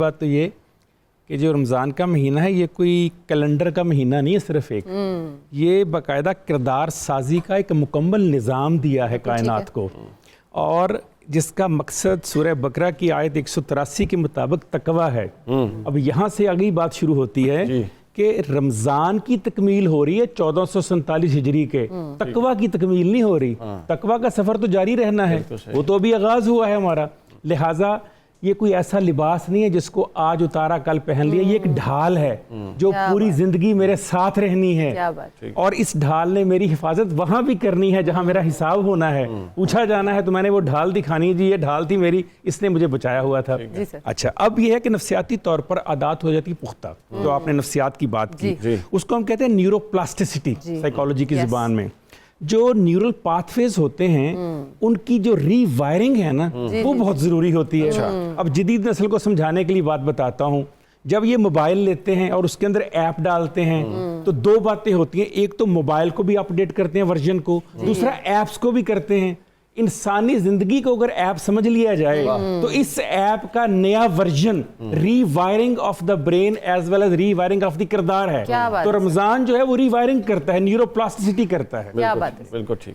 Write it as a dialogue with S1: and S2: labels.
S1: बात तो ये कि जो रमज़ान का महीना है ये कोई कैलेंडर का महीना नहीं है सिर्फ एक, ये बाकायदा किरदार साजी का एक मुकम्मल निज़ाम दिया है कायनात को, और जिसका मकसद सूरह बकरा की आयत 183 के मुताबिक तकवा है। अब यहाँ से अगली बात शुरू होती है कि रमज़ान की तकमील हो रही है 1447 हिजरी के, तकवा की तकमील नहीं हो रही। तकवा का सफ़र तो जारी रहना है, वो तो अभी आगाज़ हुआ है हमारा। लिहाजा ये कोई ऐसा लिबास नहीं है जिसको आज उतारा कल पहन लिया, ये एक ढाल है जो पूरी जिंदगी मेरे साथ रहनी है, और इस ढाल ने मेरी हिफाजत वहां भी करनी है जहां मेरा हिसाब होना है, पूछा जाना है तो मैंने वो ढाल दिखानी है, जी ये ढाल थी मेरी, इसने मुझे बचाया हुआ था। अच्छा, अब ये है कि नफ्सियाती तौर पर आदत हो जाती पुख्ता, तो आपने नफ्सियात की बात की, उसको हम कहते हैं न्यूरोप्लास्टिसिटी साइकोलॉजी की जुबान में। जो न्यूरल पाथवेज होते हैं उनकी जो रीवायरिंग है ना, वो बहुत ज़रूरी होती है। अब जदीद नस्ल को समझाने के लिए बात बताता हूँ, जब ये मोबाइल लेते हैं और उसके अंदर ऐप डालते हैं तो दो बातें होती हैं, एक तो मोबाइल को भी अपडेट करते हैं वर्जन को, दूसरा ऐप्स को भी करते हैं। इंसानी जिंदगी को अगर ऐप समझ लिया जाए तो इस ऐप का नया version rewiring of the brain as well as rewiring of the किरदार है। तो रमजान जो है वो रीवायरिंग करता है, न्यूरोप्लास्टिसिटी करता है।
S2: क्या बात है, बिल्कुल ठीक।